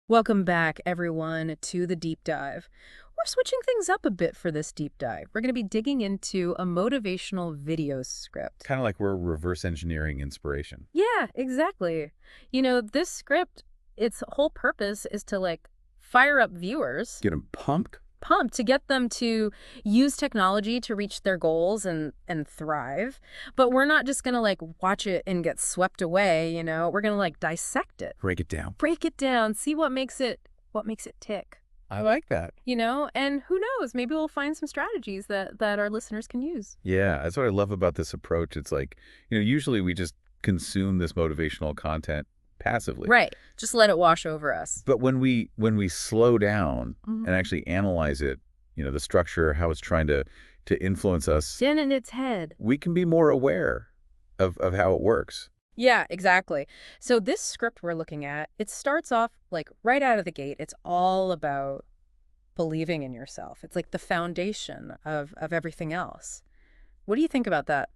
Welcome back, everyone, to the deep dive. We're switching things up a bit for this deep dive. We're going to be digging into a motivational video script. Kind of like we're reverse engineering inspiration. Yeah, exactly. This script, its whole purpose is to fire up viewers, Get them pumped. pumped to get them to use technology to reach their goals and thrive. But we're not just going to watch it and get swept away. We're going to dissect it. Break it down. Break it down, see what makes it tick. I like that. And who knows, maybe we'll find some strategies that our listeners can use. Yeah, that's what I love about this approach. It's like, usually we just consume this motivational content passively. Right. Just let it wash over us. But when we slow down Mhm. and actually analyze it, the structure, how it's trying to influence us, Din in its head. we can be more aware of how it works. Yeah, exactly. So this script we're looking at, it starts off right out of the gate. It's all about believing in yourself. It's like the foundation of everything else. What do you think about that?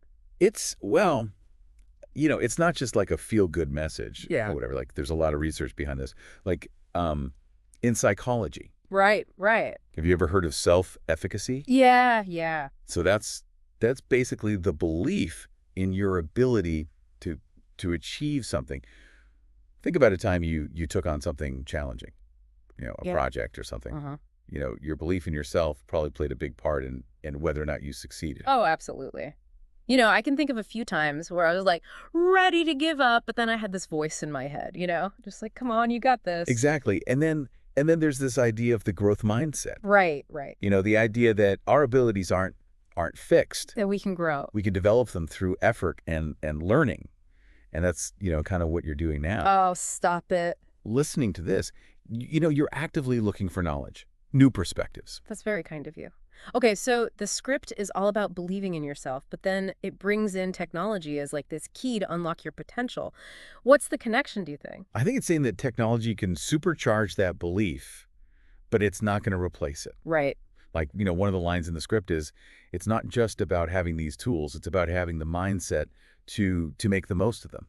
Well, it's not just like a feel-good message Yeah. or whatever. Like, there's a lot of research behind this. Like, in psychology, Right, right. have you ever heard of self-efficacy? Yeah, yeah. So that's basically the belief in your ability to achieve something. Think about a time you took on something challenging, a Yeah. project or something. Uh-huh. Your belief in yourself probably played a big part in whether or not you succeeded. Oh, absolutely. I can think of a few times where I was ready to give up, but then I had this voice in my head, just come on, you got this. Exactly. And then there's this idea of the growth mindset. Right, right. The idea that our abilities aren't fixed. That we can grow. We can develop them through effort and learning. And that's, kind of what you're doing now. Oh, stop it. Listening to this, you're actively looking for knowledge, new perspectives. That's very kind of you. Okay, so the script is all about believing in yourself, but then it brings in technology as this key to unlock your potential. What's the connection, do you think? I think it's saying that technology can supercharge that belief, but it's not going to replace it. Right. Like, one of the lines in the script is, it's not just about having these tools, it's about having the mindset to make the most of them.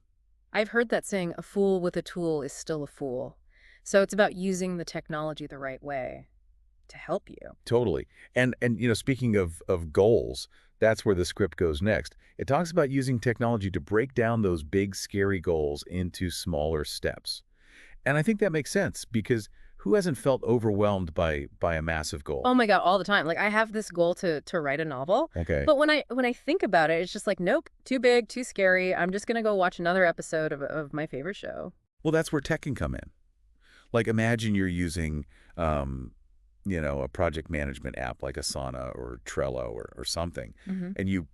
I've heard that saying, a fool with a tool is still a fool. So it's about using the technology the right way to help you. Totally. And speaking of goals, that's where the script goes next. It talks about using technology to break down those big, scary goals into smaller steps. And I think that makes sense because who hasn't felt overwhelmed by a massive goal? Oh my God, all the time. I have this goal to write a novel. Okay. But when I think about it, it's just nope, too big, too scary. I'm just gonna go watch another episode of my favorite show. Well, that's where tech can come in. Like, imagine you're using, a project management app like Asana or Trello or something, Mm-hmm. and you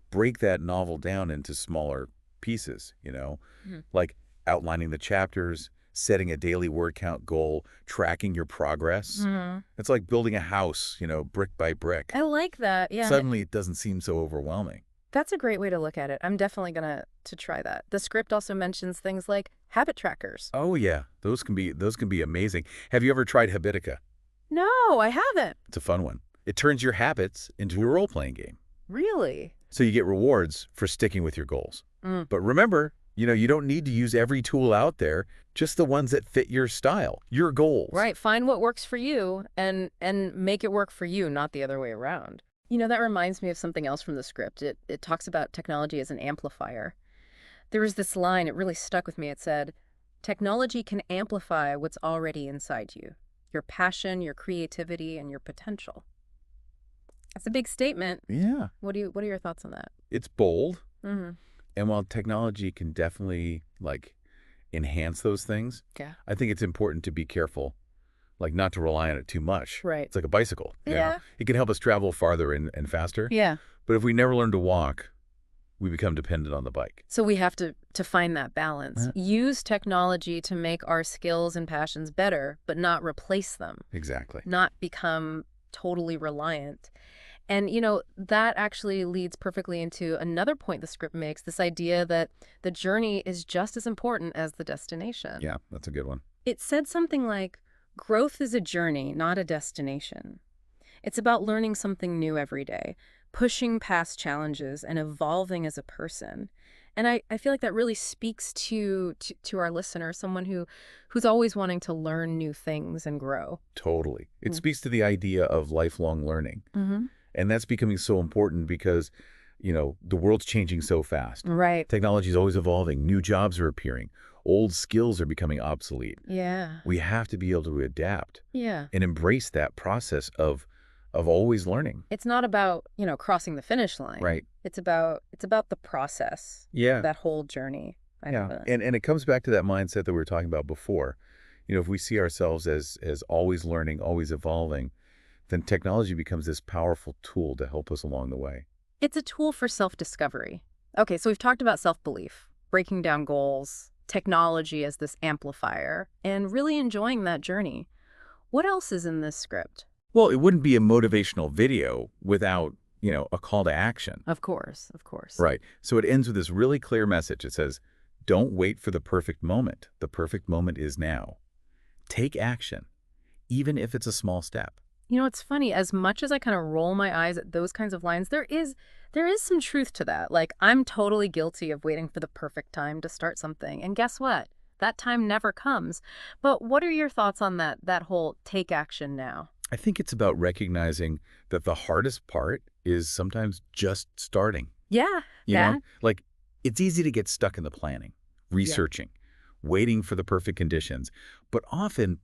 break that novel down into smaller pieces, Mhm. like outlining the chapters, setting a daily word count goal, tracking your progress. Mm-hmm. It's like building a house, brick by brick. I like that. Yeah. Suddenly it doesn't seem so overwhelming. That's a great way to look at it. I'm definitely gonna to try that. The script also mentions things like habit trackers. Oh yeah, those can be amazing. Have you ever tried Habitica? No, I haven't. It's a fun one. It turns your habits into a role-playing game. Really? So you get rewards for sticking with your goals. Mm. But remember, you don't need to use every tool out there, just the ones that fit your style, your goals. Right. Find what works for you and make it work for you, not the other way around. That reminds me of something else from the script. It talks about technology as an amplifier. There was this line, it really stuck with me. It said, technology can amplify what's already inside you. Your passion, your creativity, and your potential. That's a big statement. Yeah. What are your thoughts on that? It's bold. Mm-hmm. And while technology can definitely enhance those things, Yeah. I think it's important to be careful, not to rely on it too much. Right. It's like a bicycle. Yeah. It can help us travel farther and faster. Yeah. But if we never learn to walk, we become dependent on the bike. So we have to find that balance. Yeah. Use technology to make our skills and passions better, but not replace them, Exactly. not become totally reliant. And, that actually leads perfectly into another point the script makes, this idea that the journey is just as important as the destination. Yeah, that's a good one. It said something like, growth is a journey, not a destination. It's about learning something new every day, pushing past challenges and evolving as a person. And I feel like that really speaks to our listener, someone who's always wanting to learn new things and grow. Totally. It Mm. speaks to the idea of lifelong learning. Mm-hmm. And that's becoming so important because, the world's changing so fast. Right. Technology is always evolving. New jobs are appearing. Old skills are becoming obsolete. Yeah. We have to be able to adapt Yeah. and embrace that process of always learning. It's not about, crossing the finish line. Right. It's about the process, Yeah. that whole journey. I Yeah. feel. And it comes back to that mindset that we were talking about before. If we see ourselves as always learning, always evolving, then technology becomes this powerful tool to help us along the way. It's a tool for self-discovery. Okay, so we've talked about self-belief, breaking down goals, technology as this amplifier, and really enjoying that journey. What else is in this script? Well, it wouldn't be a motivational video without, a call to action. Of course, of course. Right. So it ends with this really clear message. It says, don't wait for the perfect moment. The perfect moment is now. Take action, even if it's a small step. It's funny, as much as I kind of roll my eyes at those kinds of lines, there is some truth to that. Like, I'm totally guilty of waiting for the perfect time to start something. And guess what? That time never comes. But what are your thoughts on that whole take action now? I think it's about recognizing that the hardest part is sometimes just starting. Yeah, You know, like it's easy to get stuck in the planning, researching, waiting for the perfect conditions. But often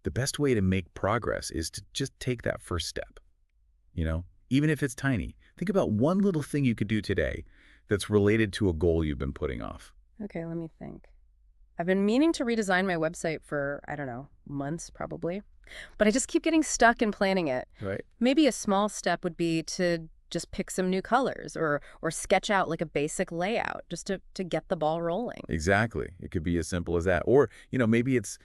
the best way to make progress is to just take that first step, even if it's tiny. Think about one little thing you could do today that's related to a goal you've been putting off. Okay, let me think. I've been meaning to redesign my website for, I don't know, months probably. But I just keep getting stuck in planning it. Right. Maybe a small step would be to just pick some new colors or sketch out like a basic layout just to get the ball rolling. Exactly. It could be as simple as that. Or, maybe it's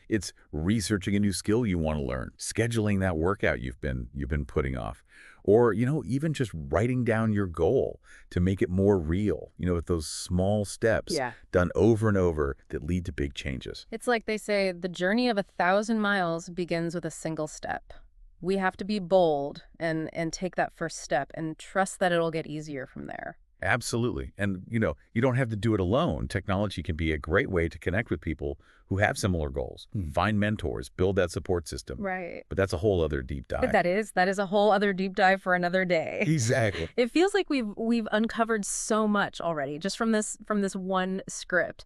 researching a new skill you want to learn, scheduling that workout you've been putting off. Or, even just writing down your goal to make it more real, with those small steps Yeah. done over and over that lead to big changes. It's like they say, the journey of 1,000 miles begins with a single step. We have to be bold and take that first step and trust that it'll get easier from there. Absolutely. And, you don't have to do it alone. Technology can be a great way to connect with people who have similar goals, find mentors, build that support system. Right. But that's a whole other deep dive. That is a whole other deep dive for another day. Exactly. It feels like we've uncovered so much already just from this one script.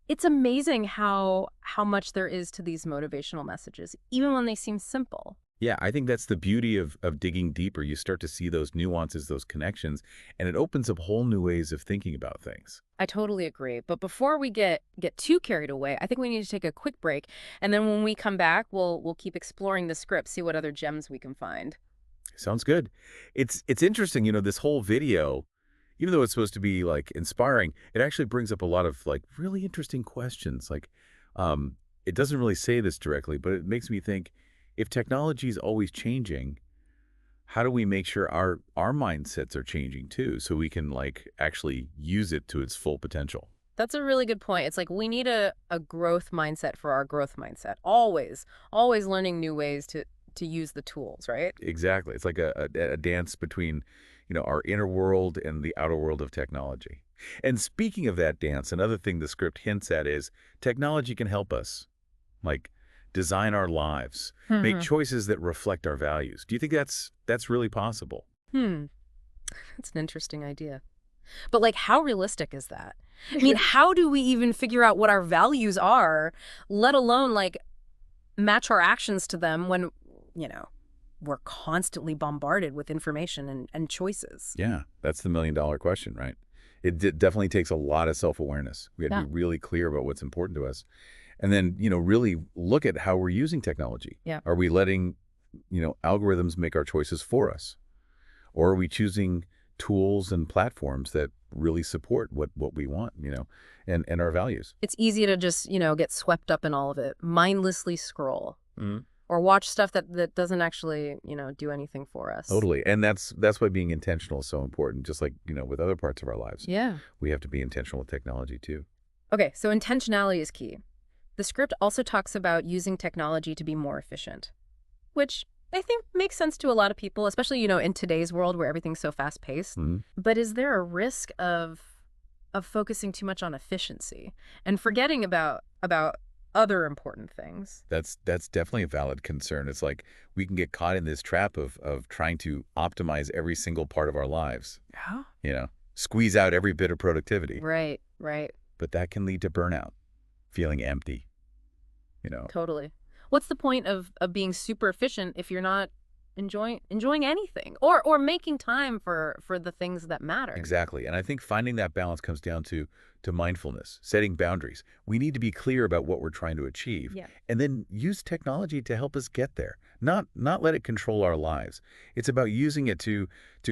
It's amazing how much there is to these motivational messages, even when they seem simple. Yeah, I think that's the beauty of digging deeper. You start to see those nuances, those connections, and it opens up whole new ways of thinking about things. I totally agree. But before we get too carried away, I think we need to take a quick break. And then when we come back, we'll keep exploring the script, see what other gems we can find. Sounds good. It's interesting, this whole video, even though it's supposed to be like inspiring, it actually brings up a lot of like really interesting questions. Like, it doesn't really say this directly, but it makes me think, if technology is always changing, how do we make sure our mindsets are changing too, so we can like actually use it to its full potential? That's a really good point. It's like we need a growth mindset for our growth mindset. Always learning new ways to use the tools, right? Exactly. It's like a dance between, our inner world and the outer world of technology. And speaking of that dance, another thing the script hints at is technology can help us, like design our lives, make choices that reflect our values. Do you think that's really possible? That's an interesting idea. But like, how realistic is that? I mean, how do we even figure out what our values are, let alone like match our actions to them when, we're constantly bombarded with information and choices? Yeah, that's the million-dollar question, right? It definitely takes a lot of self-awareness. We have to be really clear about what's important to us. And then, really look at how we're using technology. Yeah. Are we letting, algorithms make our choices for us? Or are we choosing tools and platforms that really support what we want, and our values? It's easy to just, get swept up in all of it, mindlessly scroll. Mm-hmm. Or watch stuff that doesn't actually, do anything for us. Totally. And that's why being intentional is so important. Just like, with other parts of our lives. Yeah. We have to be intentional with technology too. Okay, so intentionality is key. The script also talks about using technology to be more efficient, which I think makes sense to a lot of people, especially, in today's world where everything's so fast-paced. Mm-hmm. But is there a risk of of focusing too much on efficiency and forgetting about other important things. That's definitely a valid concern. It's like we can get caught in this trap of trying to optimize every single part of our lives, Yeah. you know, squeeze out every bit of productivity. Right, right. But that can lead to burnout, feeling empty, you know. Totally. What's the point of being super efficient if you're not enjoying anything or making time for the things that matter? Exactly. And I think finding that balance comes down to mindfulness, setting boundaries. We need to be clear about what we're trying to achieve Yeah. and then use technology to help us get there. Not let it control our lives. It's about using it to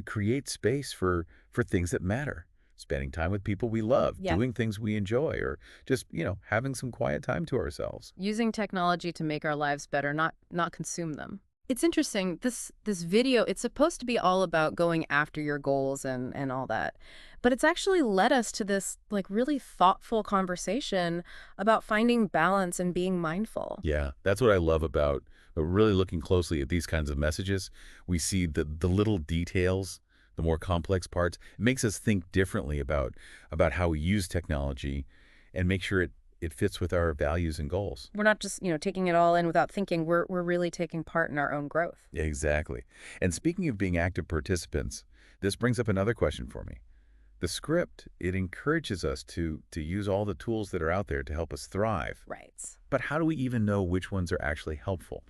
create space for things that matter. Spending time with people we love, Yeah. doing things we enjoy, or just, having some quiet time to ourselves. Using technology to make our lives better, not consume them. It's interesting. This video, it's supposed to be all about going after your goals and all that. But it's actually led us to this like really thoughtful conversation about finding balance and being mindful. Yeah, that's what I love about really looking closely at these kinds of messages. We see the little details, the more complex parts. It makes us think differently about how we use technology and make sure it fits with our values and goals. We're not just, taking it all in without thinking. We're really taking part in our own growth. Yeah, exactly. And speaking of being active participants, this brings up another question for me. The script, it encourages us to use all the tools that are out there to help us thrive. Right. But how do we even know which ones are actually helpful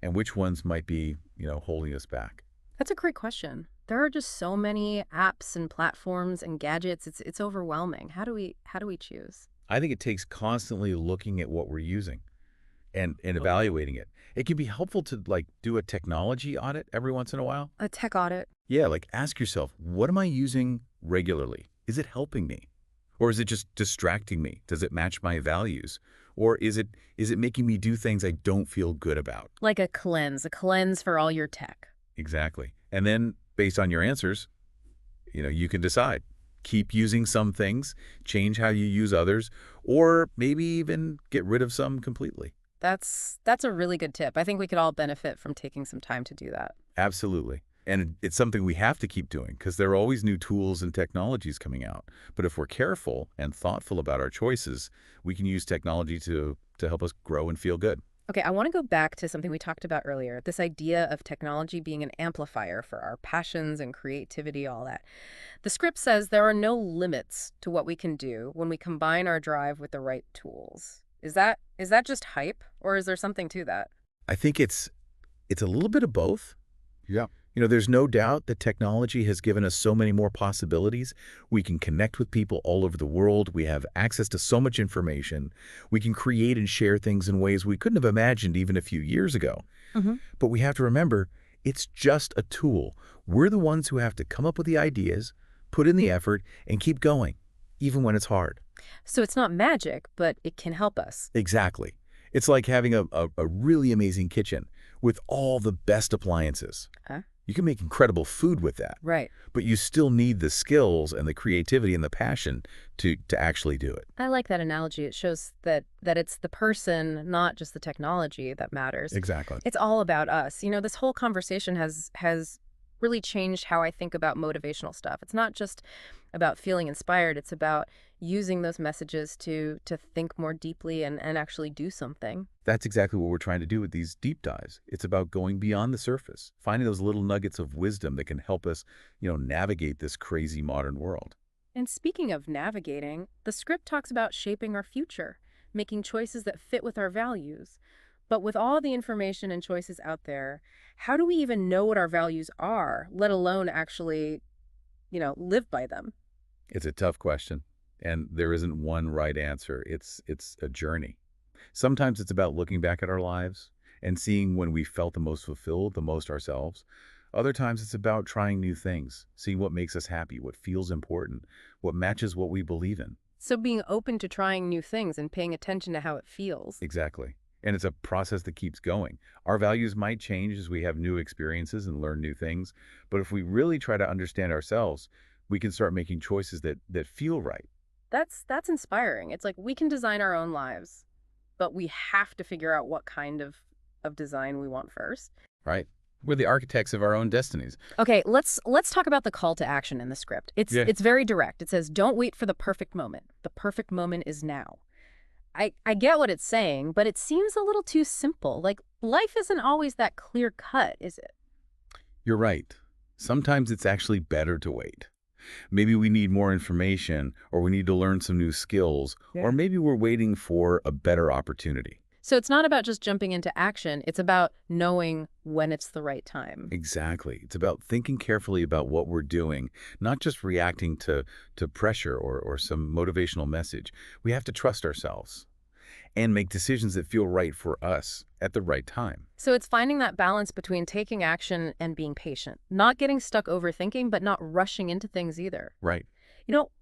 and which ones might be, holding us back? That's a great question. There are just so many apps and platforms and gadgets. It's overwhelming. How do we choose? I think it takes constantly looking at what we're using and evaluating it. It can be helpful to like do a technology audit every once in a while. A tech audit. Yeah, like ask yourself, what am I using regularly? Is it helping me? Or is it just distracting me? Does it match my values? Or is it making me do things I don't feel good about? Like a cleanse for all your tech. Exactly. And then based on your answers, you can decide. Keep using some things, change how you use others, or maybe even get rid of some completely. That's a really good tip. I think we could all benefit from taking some time to do that. Absolutely. And it's something we have to keep doing because there are always new tools and technologies coming out. But if we're careful and thoughtful about our choices, we can use technology to help us grow and feel good. Okay, I want to go back to something we talked about earlier, this idea of technology being an amplifier for our passions and creativity, all that. The script says there are no limits to what we can do when we combine our drive with the right tools. Is that just hype, or is there something to that? I think it's a little bit of both. Yeah. There's no doubt that technology has given us so many more possibilities. We can connect with people all over the world. We have access to so much information. We can create and share things in ways we couldn't have imagined even a few years ago. Hmm. But we have to remember, it's just a tool. We're the ones who have to come up with the ideas, put in the effort, and keep going, even when it's hard. So it's not magic, but it can help us. Exactly. It's like having a really amazing kitchen with all the best appliances. Huh? You can make incredible food with that. Right. But you still need the skills and the creativity and the passion to actually do it. I like that analogy. It shows that it's the person, not just the technology, that matters. Exactly. It's all about us. This whole conversation has really changed how I think about motivational stuff. It's not just about feeling inspired. It's about using those messages to think more deeply and actually do something. That's exactly what we're trying to do with these deep dives. It's about going beyond the surface, finding those little nuggets of wisdom that can help us, navigate this crazy modern world. And speaking of navigating, the script talks about shaping our future, making choices that fit with our values. But with all the information and choices out there, how do we even know what our values are, let alone actually, live by them? It's a tough question, and there isn't one right answer. It's a journey. Sometimes it's about looking back at our lives and seeing when we felt the most fulfilled, the most ourselves. Other times it's about trying new things, seeing what makes us happy, what feels important, what matches what we believe in. So being open to trying new things and paying attention to how it feels. Exactly. And it's a process that keeps going. Our values might change as we have new experiences and learn new things. But if we really try to understand ourselves, we can start making choices that feel right. That's inspiring. It's like we can design our own lives, but we have to figure out what kind of design we want first. Right. We're the architects of our own destinies. Okay, let's talk about the call to action in the script. Yeah. It's very direct. It says, "Don't wait for the perfect moment. The perfect moment is now." I get what it's saying, but it seems a little too simple. Like, life isn't always that clear cut, is it? You're right. Sometimes it's actually better to wait. Maybe we need more information, or we need to learn some new skills, Yeah. or maybe we're waiting for a better opportunity. So it's not about just jumping into action. It's about knowing when it's the right time. Exactly. It's about thinking carefully about what we're doing, not just reacting to pressure or some motivational message. We have to trust ourselves and make decisions that feel right for us at the right time. So it's finding that balance between taking action and being patient, not getting stuck overthinking, but not rushing into things either. Right.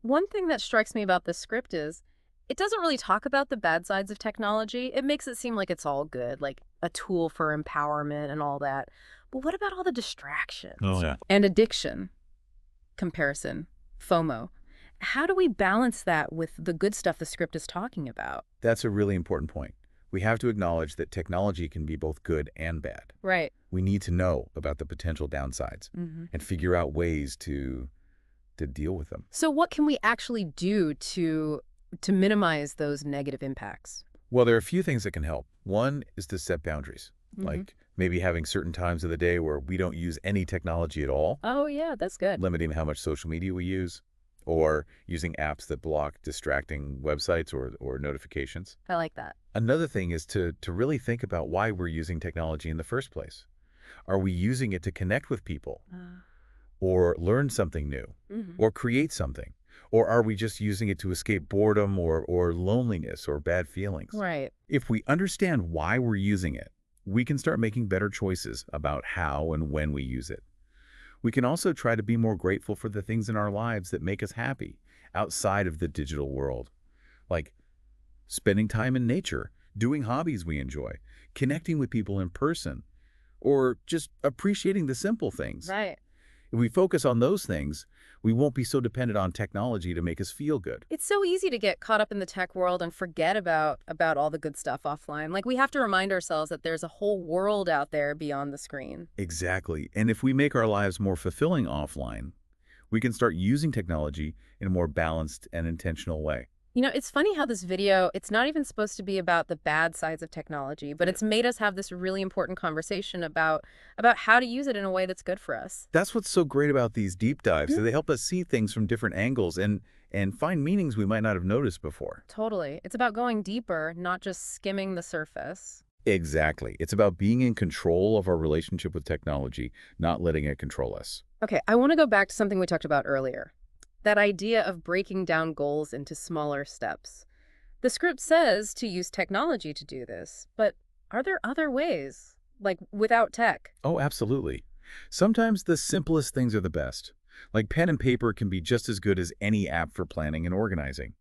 One thing that strikes me about this script is it doesn't really talk about the bad sides of technology. It makes it seem like it's all good, like a tool for empowerment and all that. But what about all the Oh, distractions yeah. and addiction, comparison, FOMO? How do we balance that with the good stuff the script is talking about? That's a really important point. We have to acknowledge that technology can be both good and bad. Right. We need to know about the potential downsides and figure out ways to deal with them. So what can we actually do to minimize those negative impacts? Well, there are a few things that can help. One is to set boundaries, Mhm. like maybe having certain times of the day where we don't use any technology at all, Oh, yeah, that's good. limiting how much social media we use, or using apps that block distracting websites or notifications. I like that. Another thing is to really think about why we're using technology in the first place. Are we using it to connect with people or learn something new Mhm. or create something? Or are we just using it to escape boredom or loneliness or bad feelings? Right. If we understand why we're using it, we can start making better choices about how and when we use it. We can also try to be more grateful for the things in our lives that make us happy outside of the digital world, like spending time in nature, doing hobbies we enjoy, connecting with people in person, or just appreciating the simple things. Right. If we focus on those things, we won't be so dependent on technology to make us feel good. It's so easy to get caught up in the tech world and forget about all the good stuff offline. Like, we have to remind ourselves that there's a whole world out there beyond the screen. Exactly. And if we make our lives more fulfilling offline, we can start using technology in a more balanced and intentional way. It's funny how this video, it's not even supposed to be about the bad sides of technology, but it's made us have this really important conversation about how to use it in a way that's good for us. That's what's so great about these deep dives. They help us see things from different angles and find meanings we might not have noticed before. Totally. It's about going deeper, not just skimming the surface. Exactly. It's about being in control of our relationship with technology, not letting it control us. Okay, I want to go back to something we talked about earlier. That idea of breaking down goals into smaller steps. The script says to use technology to do this, but are there other ways? Like without tech? Oh, absolutely. Sometimes the simplest things are the best. Like pen and paper can be just as good as any app for planning and organizing.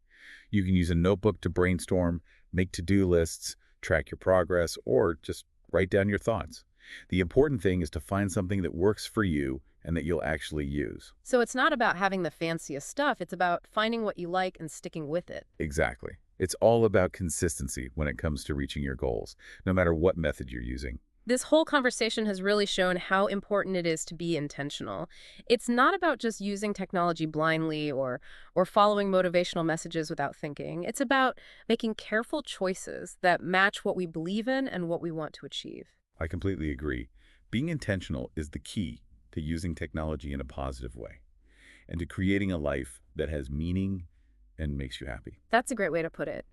You can use a notebook to brainstorm, make to-do lists, track your progress, or just write down your thoughts. The important thing is to find something that works for you and that you'll actually use. So it's not about having the fanciest stuff, it's about finding what you like and sticking with it. Exactly. It's all about consistency when it comes to reaching your goals, no matter what method you're using. This whole conversation has really shown how important it is to be intentional. It's not about just using technology blindly or following motivational messages without thinking. It's about making careful choices that match what we believe in and what we want to achieve. I completely agree. Being intentional is the key to using technology in a positive way and to creating a life that has meaning and makes you happy. That's a great way to put it.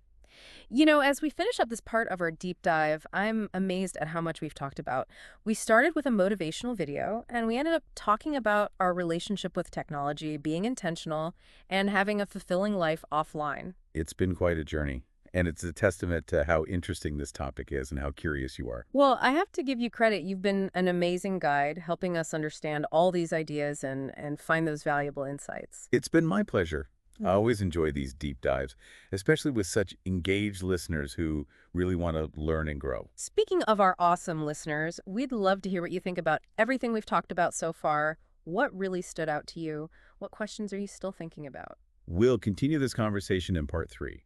As we finish up this part of our deep dive, I'm amazed at how much we've talked about. We started with a motivational video, and we ended up talking about our relationship with technology, being intentional, and having a fulfilling life offline. It's been quite a journey, and it's a testament to how interesting this topic is and how curious you are. Well, I have to give you credit. You've been an amazing guide, helping us understand all these ideas and find those valuable insights. It's been my pleasure. I always enjoy these deep dives, especially with such engaged listeners who really want to learn and grow. Speaking of our awesome listeners, we'd love to hear what you think about everything we've talked about so far. What really stood out to you? What questions are you still thinking about? We'll continue this conversation in part 3.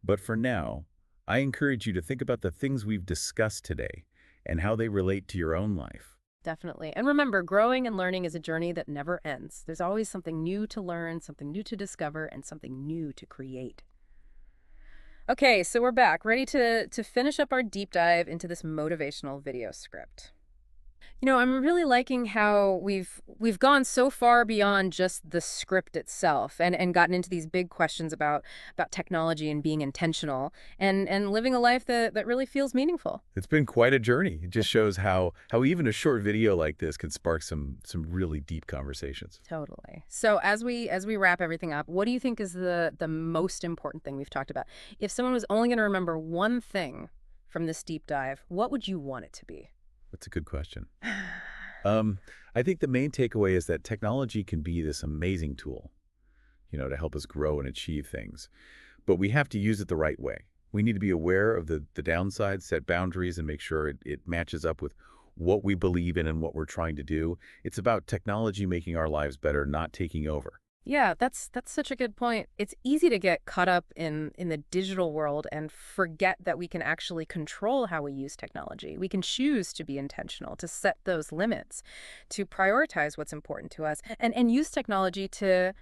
But for now, I encourage you to think about the things we've discussed today and how they relate to your own life. Definitely. And remember, growing and learning is a journey that never ends. There's always something new to learn, something new to discover, and something new to create. Okay, so we're back, ready to finish up our deep dive into this motivational video script. I'm really liking how we've gone so far beyond just the script itself and gotten into these big questions about technology and being intentional and living a life that really feels meaningful. It's been quite a journey. It just shows how even a short video like this can spark some really deep conversations. Totally. So as we wrap everything up, what do you think is the most important thing we've talked about? If someone was only going to remember one thing from this deep dive, what would you want it to be? That's a good question. Um, I think the main takeaway is that technology can be this amazing tool, to help us grow and achieve things. But we have to use it the right way. We need to be aware of the downsides, set boundaries, and make sure it matches up with what we believe in and what we're trying to do. It's about technology making our lives better, not taking over. Yeah, that's such a good point. It's easy to get caught up in the digital world and forget that we can actually control how we use technology. We can choose to be intentional, to set those limits, to prioritize what's important to us, and use technology to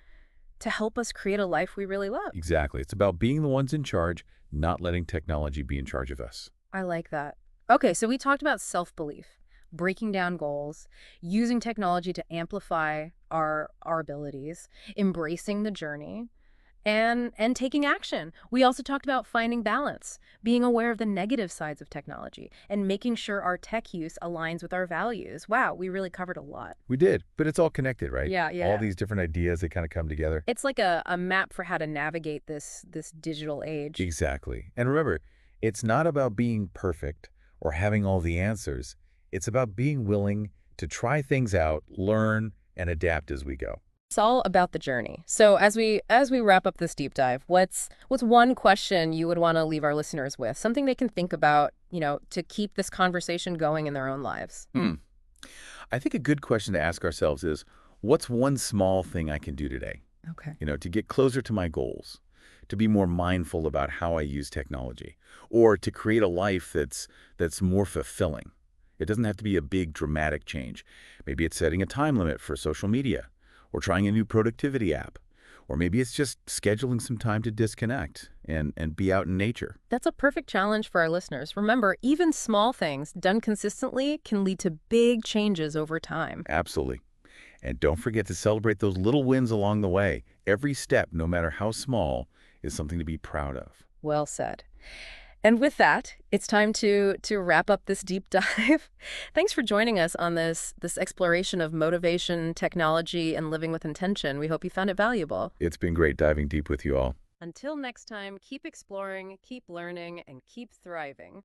help us create a life we really love. Exactly. It's about being the ones in charge, not letting technology be in charge of us. I like that. Okay, so we talked about self-belief, breaking down goals, using technology to amplify our abilities, embracing the journey, and taking action. We also talked about finding balance, being aware of the negative sides of technology, and making sure our tech use aligns with our values. Wow, we really covered a lot. We did, but it's all connected, right? Yeah, All yeah. these different ideas that kind of come together. It's like a map for how to navigate this digital age. Exactly. And remember, it's not about being perfect or having all the answers. It's about being willing to try things out, learn, and adapt as we go. It's all about the journey. So as we wrap up this deep dive, what's one question you would want to leave our listeners with? Something they can think about, to keep this conversation going in their own lives. Hmm. I think a good question to ask ourselves is, what's one small thing I can do today, Okay. to get closer to my goals, to be more mindful about how I use technology, or to create a life that's more fulfilling. It doesn't have to be a big dramatic change. Maybe it's setting a time limit for social media, or trying a new productivity app, or maybe it's just scheduling some time to disconnect and be out in nature. That's a perfect challenge for our listeners. Remember, even small things done consistently can lead to big changes over time. Absolutely. And don't forget to celebrate those little wins along the way. Every step, no matter how small, is something to be proud of. Well said. And with that, it's time to wrap up this deep dive. Thanks for joining us on this exploration of motivation, technology, and living with intention. We hope you found it valuable. It's been great diving deep with you all. Until next time, keep exploring, keep learning, and keep thriving.